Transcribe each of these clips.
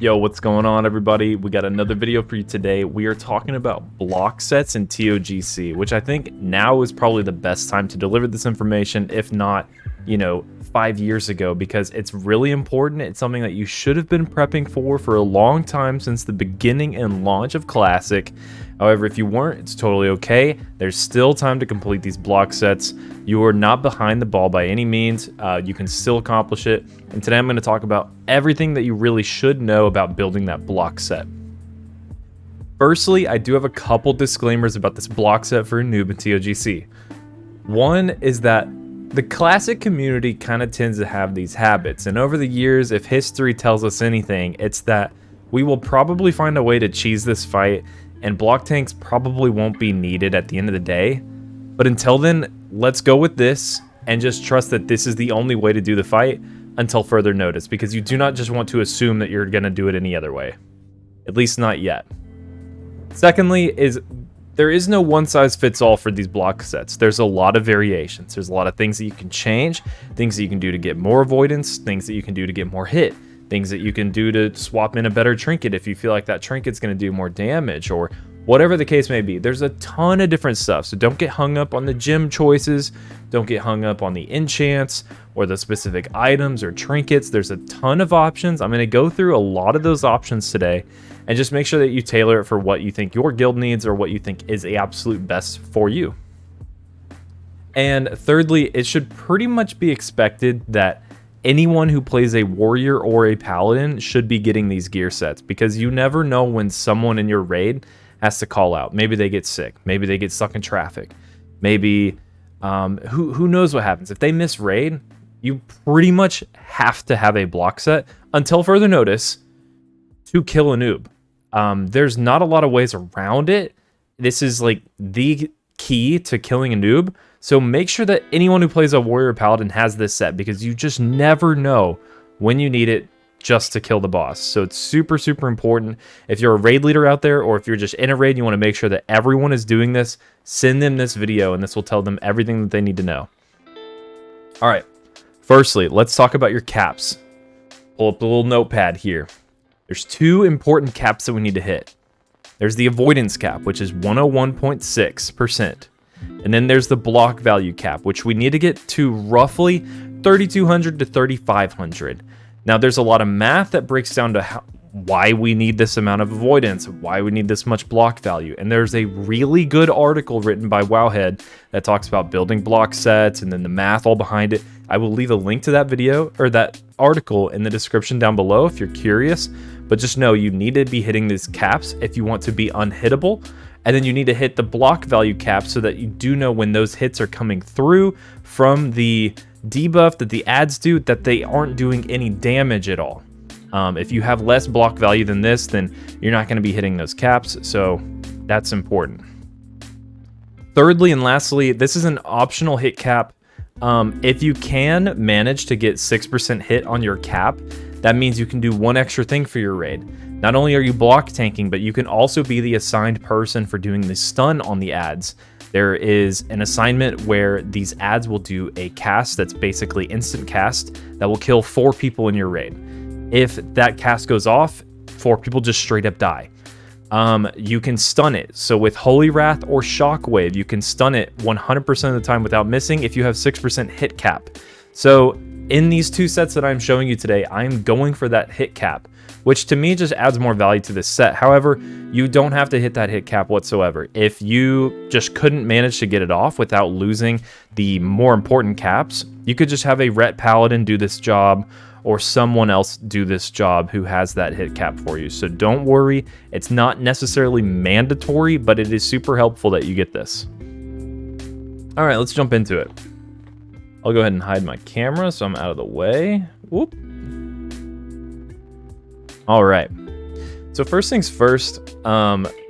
Yo, what's going on, everybody? We got another video for you today. We are talking about block sets in ToGC, which I think now is probably the best time to deliver this information, if not, 5 years ago, because it's really important. It's something that you should have been prepping for a long time, since the beginning and launch of Classic. However, if you weren't, it's totally okay. There's still time to complete these block sets. You are not behind the ball by any means. You can still accomplish it. And today I'm going to talk about everything that you really should know about building that block set. Firstly, I do have a couple disclaimers about this block set for a noob in ToGC. One is that the Classic community kind of tends to have these habits, and over the years, if history tells us anything, it's that we will probably find a way to cheese this fight, and block tanks probably won't be needed at the end of the day. But until then, let's go with this and just trust that this is the only way to do the fight until further notice, because you do not just want to assume that you're going to do it any other way. At least not yet. Secondly, there is no one-size-fits-all for these block sets. There's a lot of variations. There's a lot of things that you can change, things that you can do to get more avoidance, things that you can do to get more hit, things that you can do to swap in a better trinket if you feel like that trinket's going to do more damage, or whatever the case may be. There's a ton of different stuff, so don't get hung up on the gem choices. Don't get hung up on the enchants or the specific items or trinkets. There's a ton of options. I'm going to go through a lot of those options today, and just make sure that you tailor it for what you think your guild needs or what you think is the absolute best for you. And thirdly, it should pretty much be expected that anyone who plays a warrior or a paladin should be getting these gear sets, because you never know when someone in your raid has to call out. Maybe they get sick. Maybe they get stuck in traffic. Maybe who knows what happens. If they miss raid, you pretty much have to have a block set until further notice to kill a noob. There's not a lot of ways around it. This is like the key to killing a noob. So make sure that anyone who plays a warrior paladin has this set, because you just never know when you need it just to kill the boss. So it's super, super important. If you're a raid leader out there, or if you're just in a raid, you want to make sure that everyone is doing this, send them this video, and this will tell them everything that they need to know. All right. Firstly, let's talk about your caps. Pull up the little notepad here. There's two important caps that we need to hit. There's the avoidance cap, which is 101.6%. And then there's the block value cap, which we need to get to roughly 3,200 to 3,500. Now, there's a lot of math that breaks down to why we need this amount of avoidance, why we need this much block value. And there's a really good article written by Wowhead that talks about building block sets and then the math all behind it. I will leave a link to that video or that article in the description down below if you're curious. But just know you need to be hitting these caps if you want to be unhittable. And then you need to hit the block value cap so that you do know when those hits are coming through from the debuff that the ads do, that they aren't doing any damage at all. If you have less block value than this, then you're not going to be hitting those caps. So that's important. Thirdly and lastly, this is an optional hit cap. If you can manage to get 6% hit on your cap, that means you can do one extra thing for your raid. Not only are you block tanking, but you can also be the assigned person for doing the stun on the ads. There is an assignment where these ads will do a cast that's basically instant cast that will kill 4 people in your raid. If that cast goes off, 4 people just straight up die. You can stun it. So with Holy Wrath or Shockwave, you can stun it 100% of the time without missing if you have 6% hit cap. So in these two sets that I'm showing you today, I'm going for that hit cap, which to me just adds more value to this set. However, you don't have to hit that hit cap whatsoever. If you just couldn't manage to get it off without losing the more important caps, you could just have a Ret Paladin do this job, or someone else do this job who has that hit cap for you. So don't worry, it's not necessarily mandatory, but it is super helpful that you get this. All right, let's jump into it. I'll go ahead and hide my camera so I'm out of the way. Whoop. All right. So first things first,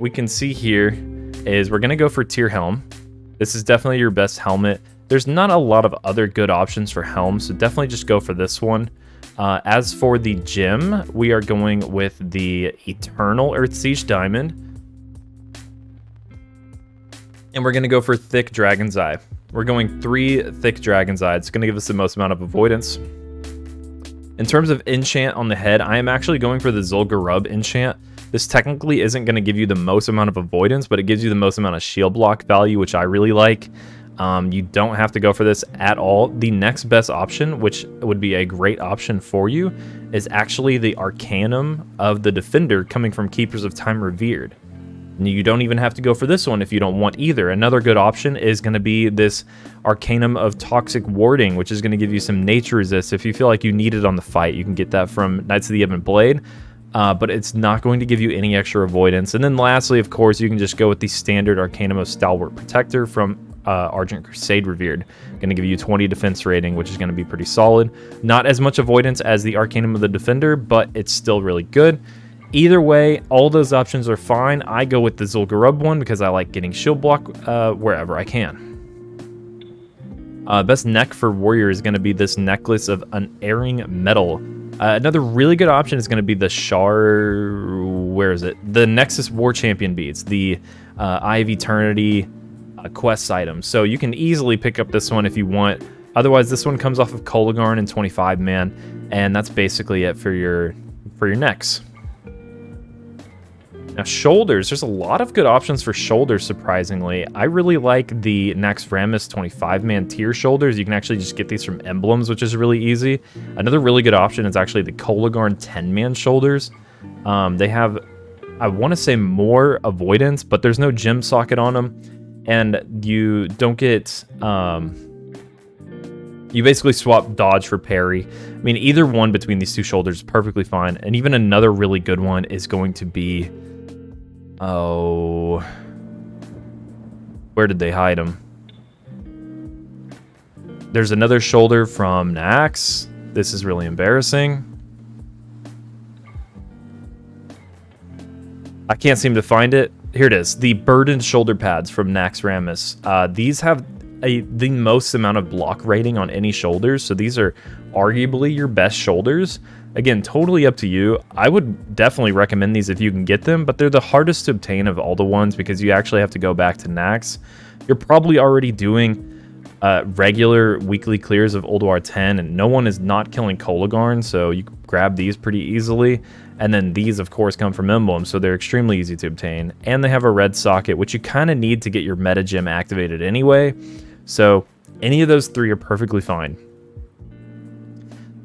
we can see here is we're going to go for tier helm. This is definitely your best helmet. There's not a lot of other good options for helms, so definitely just go for this one. As for the gem, we are going with the Eternal Earthsiege Diamond. And we're going to go for Thick Dragon's Eye. We're going 3 Thick Dragon's Eye. It's going to give us the most amount of avoidance. In terms of enchant on the head, I am actually going for the Zul'Gurub enchant. This technically isn't going to give you the most amount of avoidance, but it gives you the most amount of shield block value, which I really like. You don't have to go for this at all. The next best option, which would be a great option for you, is actually the Arcanum of the Defender coming from Keepers of Time Revered. You don't even have to go for this one if you don't want either. Another good option is going to be this Arcanum of Toxic Warding, which is going to give you some nature resist. If you feel like you need it on the fight, you can get that from Knights of the Ebon Blade, but it's not going to give you any extra avoidance. And then lastly, of course, you can just go with the standard Arcanum of Stalwart Protector from Argent Crusade Revered. Going to give you 20 defense rating, which is going to be pretty solid. Not as much avoidance as the Arcanum of the Defender, but it's still really good. Either way, all those options are fine. I go with the Zul'Gurub one because I like getting shield block wherever I can. Best neck for warrior is going to be this necklace of unerring metal. Another really good option is going to be the where is it? The Nexus War Champion beads, the Eye of Eternity quest item. So you can easily pick up this one if you want. Otherwise, this one comes off of Kolagarn and 25 man, and that's basically it for your necks. Now, shoulders, there's a lot of good options for shoulders, surprisingly. I really like the Naxxramas 25-man tier shoulders. You can actually just get these from emblems, which is really easy. Another really good option is actually the Kolagarn 10-man shoulders. They have, I want to say, more avoidance, but there's no gem socket on them. And you don't get... you basically swap dodge for parry. I mean, either one between these two shoulders is perfectly fine. And even another really good one is going to be... Oh, where did they hide them? There's another shoulder from Nax. This is really embarrassing. I can't seem to find it. Here it is. The burdened shoulder pads from Naxxramas. These have the most amount of block rating on any shoulders, so these are arguably your best shoulders. Again, totally up to you. I would definitely recommend these if you can get them, but they're the hardest to obtain of all the ones because you actually have to go back to Nax. You're probably already doing regular weekly clears of Ulduar 10, and no one is not killing Kolagarn, so you can grab these pretty easily. And then these, of course, come from emblems, so they're extremely easy to obtain. And they have a red socket, which you kind of need to get your meta gem activated anyway. So any of those three are perfectly fine.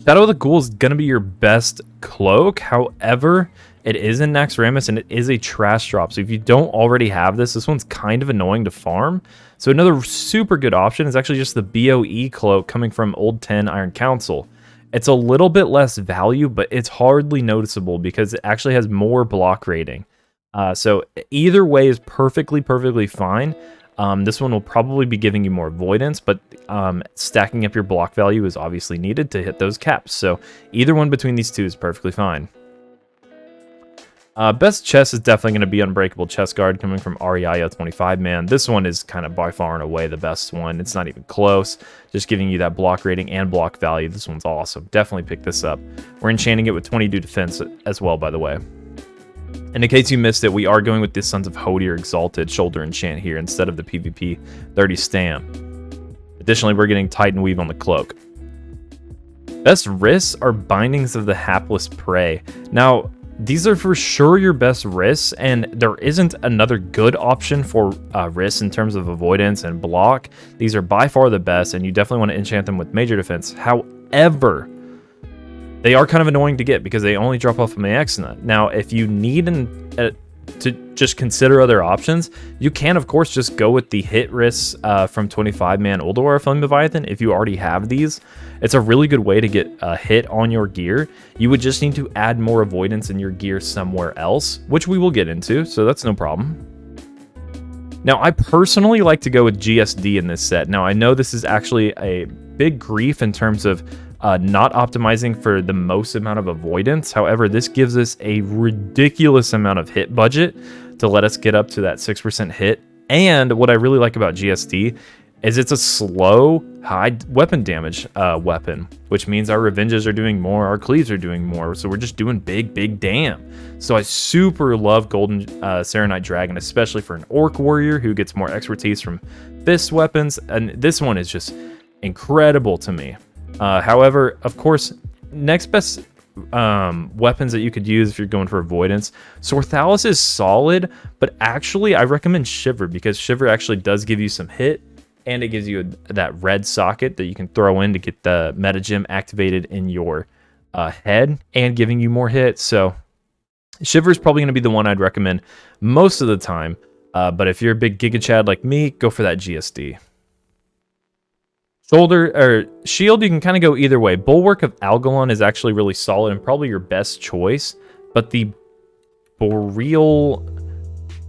Shadow of the Ghoul is going to be your best cloak. However, it is in Naxxramas and it is a trash drop. So if you don't already have this, this one's kind of annoying to farm. So another super good option is actually just the BOE cloak coming from Old 10 Iron Council. It's a little bit less value, but it's hardly noticeable because it actually has more block rating. So either way is perfectly fine. This one will probably be giving you more avoidance, but stacking up your block value is obviously needed to hit those caps. So either one between these two is perfectly fine. Best chest is definitely going to be Unbreakable Chest Guard coming from Ariaya 25 man. This one is kind of by far and away the best one. It's not even close. Just giving you that block rating and block value. This one's awesome. Definitely pick this up. We're enchanting it with 22 defense as well, by the way. And in case you missed it, we are going with the Sons of Hodir Exalted shoulder enchant here instead of the PvP 30 stam. Additionally, we're getting Titan Weave on the cloak. Best risks are Bindings of the Hapless Prey. Now, these are for sure your best risks, and there isn't another good option for risks in terms of avoidance and block. These are by far the best, and you definitely want to enchant them with major defense. However, they are kind of annoying to get because they only drop off of Maexna. Now, if you need to just consider other options, you can, of course, just go with the hit risks from 25-man Ulduar Flame Leviathan if you already have these. It's a really good way to get a hit on your gear. You would just need to add more avoidance in your gear somewhere else, which we will get into, so that's no problem. Now, I personally like to go with GSD in this set. Now, I know this is actually a big grief in terms of not optimizing for the most amount of avoidance. However, this gives us a ridiculous amount of hit budget to let us get up to that 6% hit. And what I really like about GSD is it's a slow, high weapon damage weapon, which means our Revenges are doing more, our Cleaves are doing more, so we're just doing big damn. So I super love Golden Serenite Dragon, especially for an Orc Warrior who gets more expertise from fist weapons, and this one is just incredible to me. However, of course, next best weapons that you could use if you're going for avoidance. So Orthalis is solid, but actually I recommend Shiver, because Shiver actually does give you some hit, and it gives you that red socket that you can throw in to get the meta gem activated in your head and giving you more hits. So Shiver is probably going to be the one I'd recommend most of the time. But if you're a big Giga Chad like me, go for that GSD. Shoulder or shield, you can kind of go either way. Bulwark of Algalon is actually really solid and probably your best choice. But the Boreal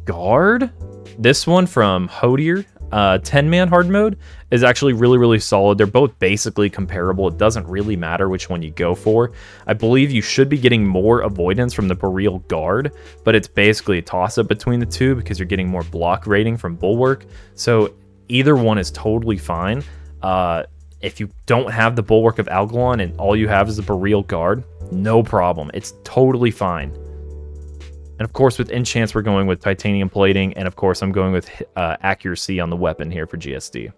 Guard, this one from Hodier, 10-man hard mode, is actually really, really solid. They're both basically comparable. It doesn't really matter which one you go for. I believe you should be getting more avoidance from the Boreal Guard, but it's basically a toss-up between the two because you're getting more block rating from Bulwark. So either one is totally fine. If you don't have the Bulwark of Algalon and all you have is the Boreal Guard, no problem. It's totally fine. And of course, with enchants, we're going with titanium plating, and of course, I'm going with accuracy on the weapon here for GSD.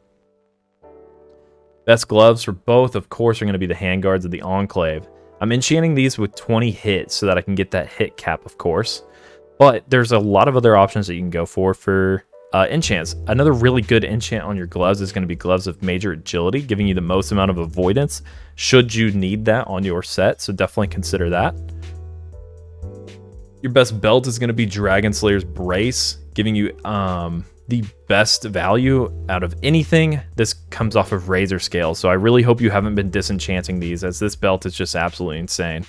Best gloves for both, of course, are going to be the handguards of the Enclave. I'm enchanting these with 20 hits so that I can get that hit cap, of course. But there's a lot of other options that you can go for enchants. Another really good enchant on your gloves is going to be Gloves of Major Agility, giving you the most amount of avoidance should you need that on your set, so definitely consider that. Your best belt is going to be Dragon Slayer's Brace, giving you the best value out of anything. This comes off of Razor Scale, so I really hope you haven't been disenchanting these, as this belt is just absolutely insane.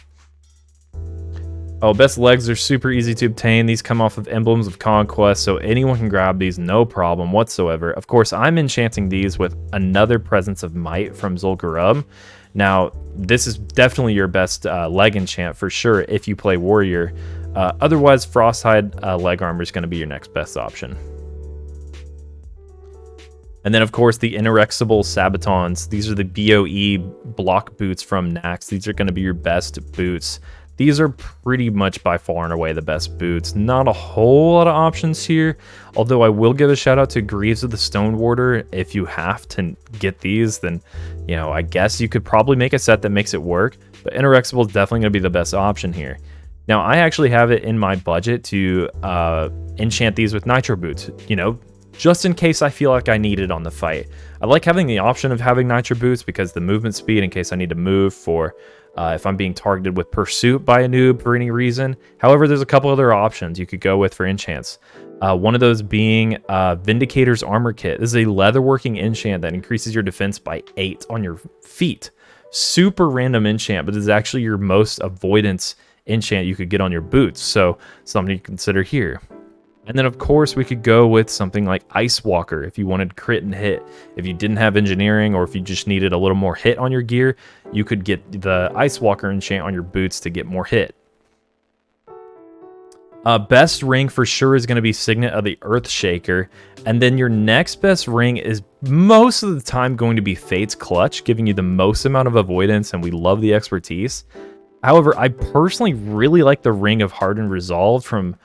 Oh, best legs are super easy to obtain. These come off of Emblems of Conquest, so anyone can grab these, no problem whatsoever. Of course, I'm enchanting these with another Presence of Might from Zul'Gurub. Now, this is definitely your best leg enchant for sure if you play Warrior. Otherwise, Frosthide leg armor is going to be your next best option. And then, of course, the Inerexible Sabatons. These are the BOE block boots from Nax. These are going to be your best boots. These are pretty much by far and away the best boots. Not a whole lot of options here, although I will give a shout out to Greaves of the Stone Warder. If you have to get these, then, you know, I guess you could probably make a set that makes it work, but Inerexible is definitely going to be the best option here. Now, I actually have it in my budget to enchant these with Nitro Boots, you know, just in case I feel like I need it on the fight. I like having the option of having Nitro Boots because the movement speed in case I need to move for if I'm being targeted with Pursuit by a noob for any reason. However, there's a couple other options you could go with for enchants. One of those being Vindicator's Armor Kit. This is a leatherworking enchant that increases your defense by 8 on your feet. Super random enchant, but this is actually your most avoidance enchant you could get on your boots, so something to consider here. And then, of course, we could go with something like Ice Walker if you wanted crit and hit. If you didn't have engineering, or if you just needed a little more hit on your gear, you could get the Ice Walker enchant on your boots to get more hit. Best ring for sure is going to be Signet of the Earthshaker. And then your next best ring is most of the time going to be Fate's Clutch, giving you the most amount of avoidance, and we love the expertise. However, I personally really like the Ring of Hardened Resolve from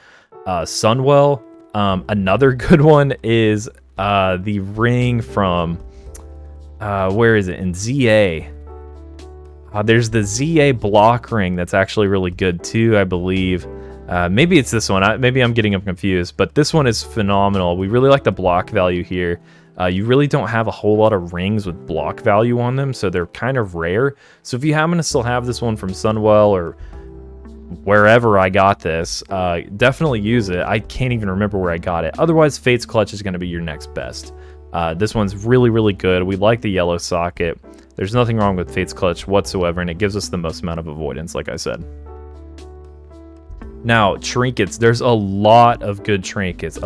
Sunwell. Another good one is the ring from where is it, in ZA. There's the ZA block ring that's actually really good too, I believe. Maybe it's this one. Maybe I'm getting them confused, but this one is phenomenal. We really like the block value here. You really don't have a whole lot of rings with block value on them, so they're kind of rare. So if you happen to still have this one from Sunwell or wherever I got this, definitely use it. I can't even remember where I got it. Otherwise, Fate's Clutch is going to be your next best. This one's really, really good. We like the yellow socket. There's nothing wrong with Fate's Clutch whatsoever, and it gives us the most amount of avoidance, like I said. Now, trinkets. There's a lot of good trinkets.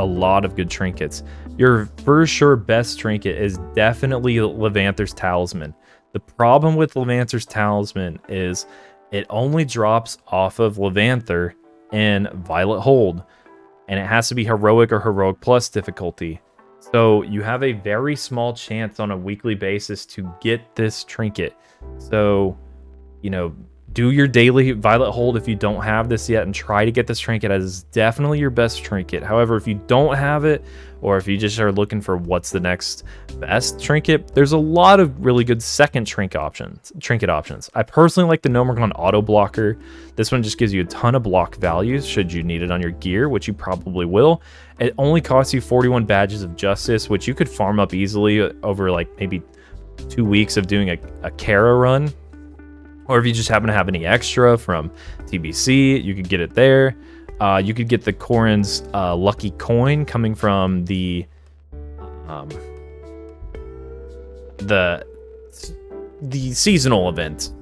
Your for sure best trinket is definitely Levanther's Talisman. The problem with Levanther's Talisman is it only drops off of Levanther in Violet Hold, and it has to be Heroic or Heroic Plus difficulty. So you have a very small chance on a weekly basis to get this trinket. So, you know, Do your daily Violet Hold if you don't have this yet, and try to get this trinket, as definitely your best trinket. However, if you don't have it, or if you just are looking for what's the next best trinket, there's a lot of really good second trinket options. I personally like the Nomergon Auto Blocker. This one just gives you a ton of block values should you need it on your gear, which you probably will. It only costs you 41 badges of justice, which you could farm up easily over like maybe 2 weeks of doing a Kara run. Or if you just happen to have any extra from TBC, you could get it there. You could get the Corrin's lucky coin coming from the seasonal event.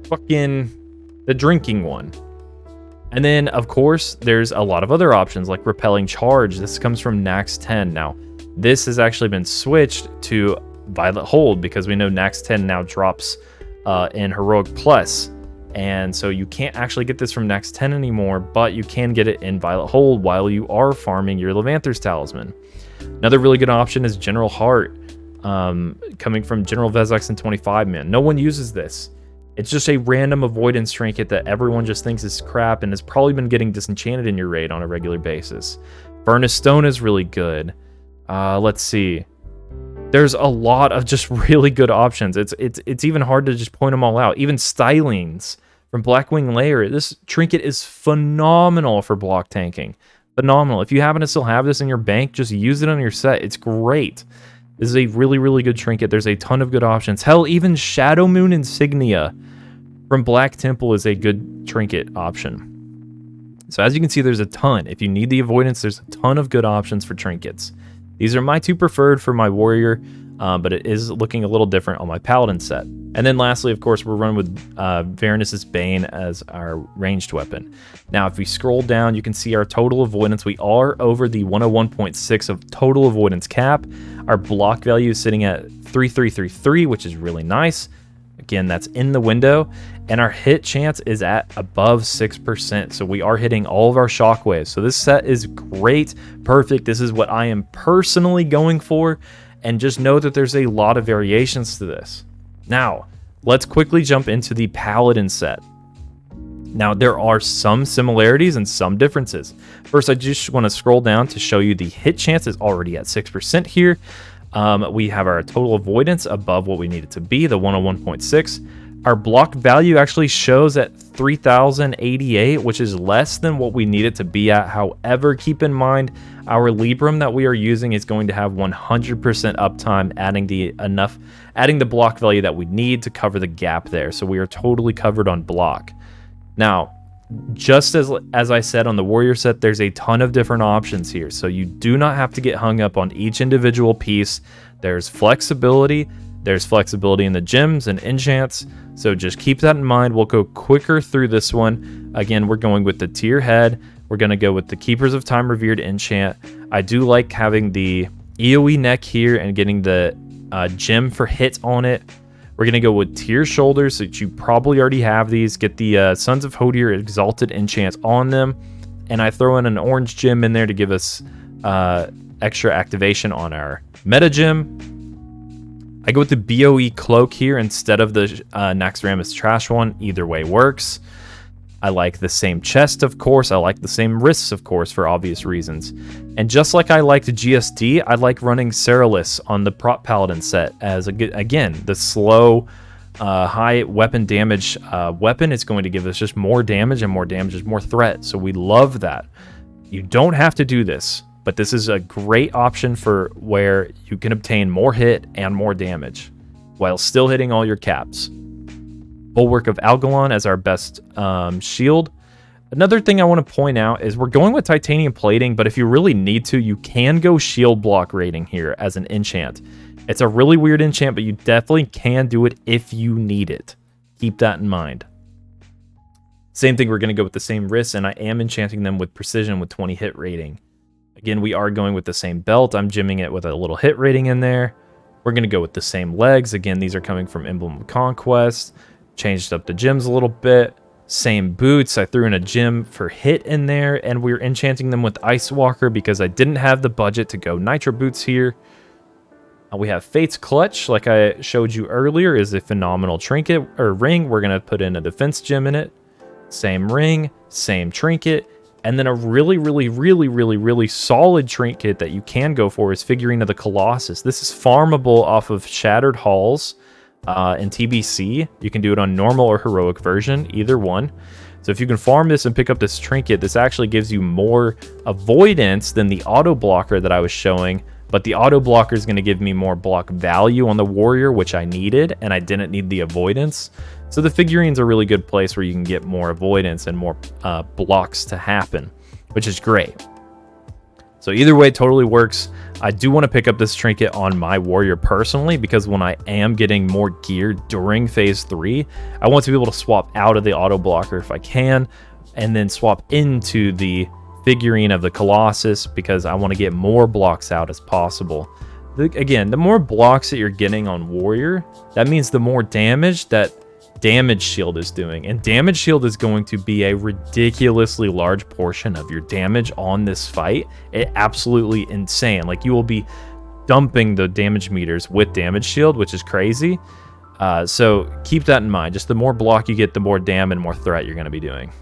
Fucking the drinking one. And then, of course, there's a lot of other options like Repelling Charge. This comes from Nax 10. Now, this has actually been switched to Violet Hold because we know Nax 10 now drops in Heroic Plus, and so you can't actually get this from Nax 10 anymore, but you can get it in Violet Hold while you are farming your Levanther's Talisman. Another really good option is General Heart, coming from General Vezox and 25-man. No one uses this. It's just a random avoidance trinket that everyone just thinks is crap and has probably been getting disenchanted in your raid on a regular basis. Furnace Stone is really good. Let's see. There's a lot of just really good options. It's even hard to just point them all out. Even Stylings from Blackwing Lair. This trinket is phenomenal for block tanking. Phenomenal. If you happen to still have this in your bank, just use it on your set. It's great. This is a really, really good trinket. There's a ton of good options. Hell, even Shadow Moon Insignia from Black Temple is a good trinket option. So as you can see, there's a ton. If you need the avoidance, there's a ton of good options for trinkets. These are my two preferred for my warrior, but it is looking a little different on my Paladin set. And then lastly, of course, we're running with Varanus' Bane as our ranged weapon. Now, if we scroll down, you can see our total avoidance. We are over the 101.6 of total avoidance cap. Our block value is sitting at 3333, which is really nice. Again, that's in the window. And our hit chance is at above 6%. So we are hitting all of our shockwaves. So this set is great, perfect. This is what I am personally going for. And just know that there's a lot of variations to this. Now, let's quickly jump into the Paladin set. Now, there are some similarities and some differences. First, I just want to scroll down to show you the hit chance is already at 6% here. We have our total avoidance above what we need it to be, the 101.6. Our block value actually shows at 3,088, which is less than what we need it to be at. However, keep in mind, our Libram that we are using is going to have 100% uptime, adding the block value that we need to cover the gap there. So we are totally covered on block. Now, just as I said on the warrior set, there's a ton of different options here. So you do not have to get hung up on each individual piece. There's flexibility. There's flexibility in the gems and enchants. So just keep that in mind. We'll go quicker through this one. Again, we're going with the tier head. We're going to go with the Keepers of Time Revered enchant. I do like having the EOE neck here and getting the gem for hit on it. We're going to go with tier shoulders, that you probably already have these. Get the Sons of Hodir Exalted enchants on them. And I throw in an orange gem in there to give us extra activation on our meta gem. I go with the BOE cloak here instead of the Naxxramas trash one. Either way works. I like the same chest, of course. I like the same wrists, of course, for obvious reasons. And just like I liked GSD, I like running Ceralis on the Prop Paladin set as, again, the slow, high weapon damage weapon. It's going to give us just more damage, and more damage is more threat. So we love that. You don't have to do this, but this is a great option for where you can obtain more hit and more damage while still hitting all your caps. Bulwark of Algalon as our best shield. Another thing I want to point out is we're going with titanium plating, but if you really need to, you can go shield block rating here as an enchant. It's a really weird enchant, but you definitely can do it if you need it. Keep that in mind. Same thing, we're going to go with the same wrists, and I am enchanting them with precision with 20 hit rating. Again, we are going with the same belt. I'm gemming it with a little hit rating in there. We're going to go with the same legs. Again, these are coming from Emblem of Conquest. Changed up the gems a little bit. Same boots. I threw in a gem for hit in there, and we're enchanting them with Ice Walker because I didn't have the budget to go Nitro boots here. We have Fate's Clutch, like I showed you earlier, is a phenomenal trinket or ring. We're going to put in a defense gem in it. Same ring, same trinket. And then a really solid trinket that you can go for is Figurine of the Colossus. This is farmable off of Shattered Halls in TBC. You can do it on normal or heroic version, either one. So if you can farm this and pick up this trinket, this actually gives you more avoidance than the auto blocker that I was showing. But the auto blocker is going to give me more block value on the warrior, which I needed, and I didn't need the avoidance. So the figurine's a really good place where you can get more avoidance and more blocks to happen, which is great. So either way, it totally works. I do want to pick up this trinket on my warrior personally, because when I am getting more gear during phase 3, I want to be able to swap out of the auto blocker if I can, and then swap into the Figurine of the Colossus, because I want to get more blocks out as possible. Again, the more blocks that you're getting on warrior, that means the more damage that damage shield is doing, and damage shield is going to be a ridiculously large portion of your damage on this fight. It absolutely insane. Like, you will be dumping the damage meters with damage shield, which is crazy. So keep that in mind. Just the more block you get, the more dam and more threat you're going to be doing.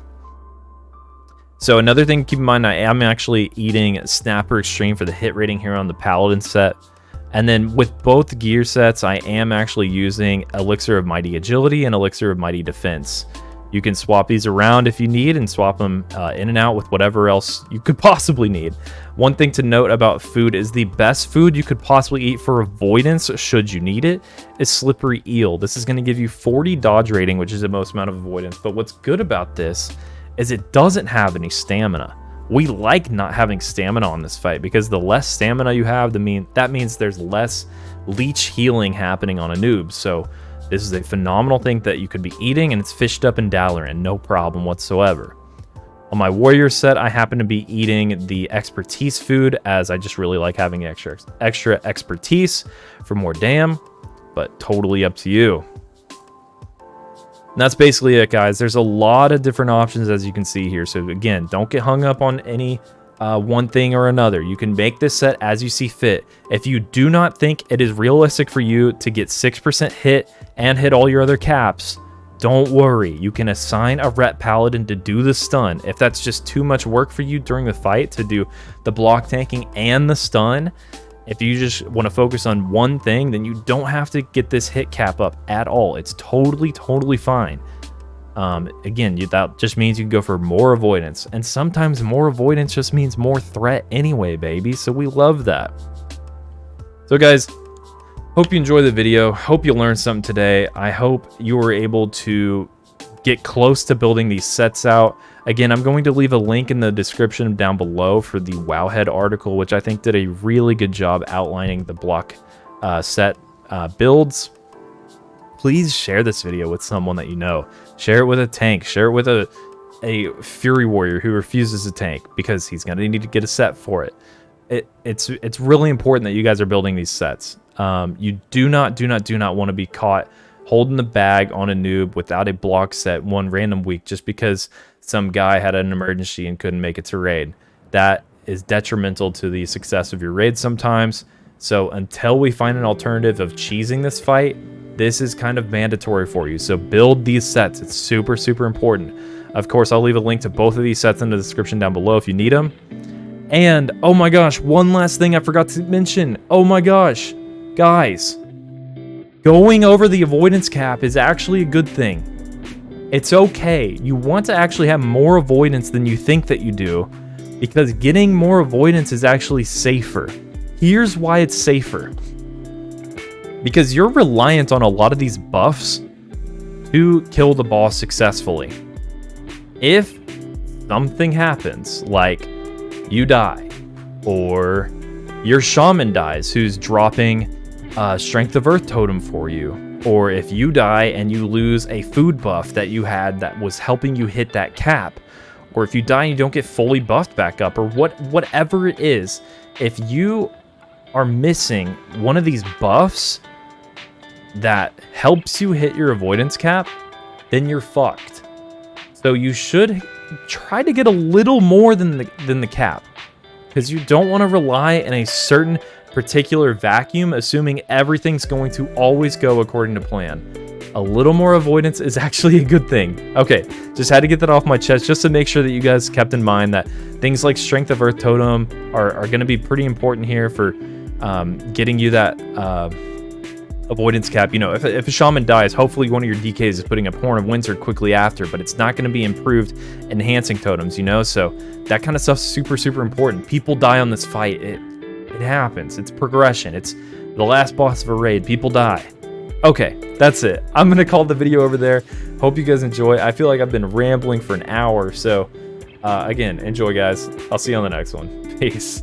So another thing to keep in mind, I am actually eating Snapper Extreme for the hit rating here on the Paladin set. And then with both gear sets, I am actually using Elixir of Mighty Agility and Elixir of Mighty Defense. You can swap these around if you need, and swap them in and out with whatever else you could possibly need. One thing to note about food is the best food you could possibly eat for avoidance, should you need it, is Slippery Eel. This is going to give you 40 dodge rating, which is the most amount of avoidance. But what's good about this is it doesn't have any stamina. We like not having stamina on this fight, because the less stamina you have, that means there's less leech healing happening on a noob. So this is a phenomenal thing that you could be eating, and it's fished up in Dalaran, no problem whatsoever. On my warrior set, I happen to be eating the expertise food, as I just really like having extra expertise for more dam, but totally up to you. And that's basically it, guys. There's a lot of different options, as you can see here. So again, don't get hung up on any one thing or another. You can make this set as you see fit. If you do not think it is realistic for you to get 6% hit and hit all your other caps, don't worry. You can assign a rep paladin to do the stun. If that's just too much work for you during the fight to do the block tanking and the stun, if you just want to focus on one thing, then you don't have to get this hit cap up at all. It's totally fine. Again, that just means you can go for more avoidance. And sometimes more avoidance just means more threat anyway, baby. So we love that. So guys, hope you enjoyed the video. Hope you learned something today. I hope you were able to get close to building these sets out. Again, I'm going to leave a link in the description down below for the Wowhead article, which I think did a really good job outlining the block set builds. Please share this video with someone that you know. Share it with a tank. Share it with a Fury Warrior who refuses to tank, because he's going to need to get a set for it. It's really important that you guys are building these sets. You do not want to be caught holding the bag on a noob without a block set one random week just because some guy had an emergency and couldn't make it to raid. That is detrimental to the success of your raid sometimes. So until we find an alternative of cheesing this fight, this is kind of mandatory for you. So build these sets. It's super important. Of course, I'll leave a link to both of these sets in the description down below if you need them. And oh my gosh, one last thing I forgot to mention. Oh my gosh, guys, going over the avoidance cap is actually a good thing. It's okay. You want to actually have more avoidance than you think that you do, because getting more avoidance is actually safer. Here's why it's safer. Because you're reliant on a lot of these buffs to kill the boss successfully. If something happens, like you die, or your shaman dies who's dropping Strength of Earth totem for you, or if you die and you lose a food buff that you had that was helping you hit that cap, or if you die and you don't get fully buffed back up, or whatever it is, if you are missing one of these buffs that helps you hit your avoidance cap, then you're fucked. So you should try to get a little more than the cap. because you don't want to rely in a certain particular vacuum, assuming everything's going to always go according to plan. A little more avoidance is actually a good thing. Okay, just had to get that off my chest just to make sure that you guys kept in mind that things like Strength of Earth Totem are going to be pretty important here for getting you that avoidance cap. You know, if a shaman dies, hopefully one of your DKs is putting up Horn of Winter quickly after, but it's not going to be improved enhancing totems, you know? So that kind of stuff's super, super important. People die on this fight. It happens. It's progression. It's the last boss of a raid. People die. Okay, that's it. I'm going to call the video over there. Hope you guys enjoy. I feel like I've been rambling for an hour. So, again, enjoy, guys. I'll see you on the next one. Peace.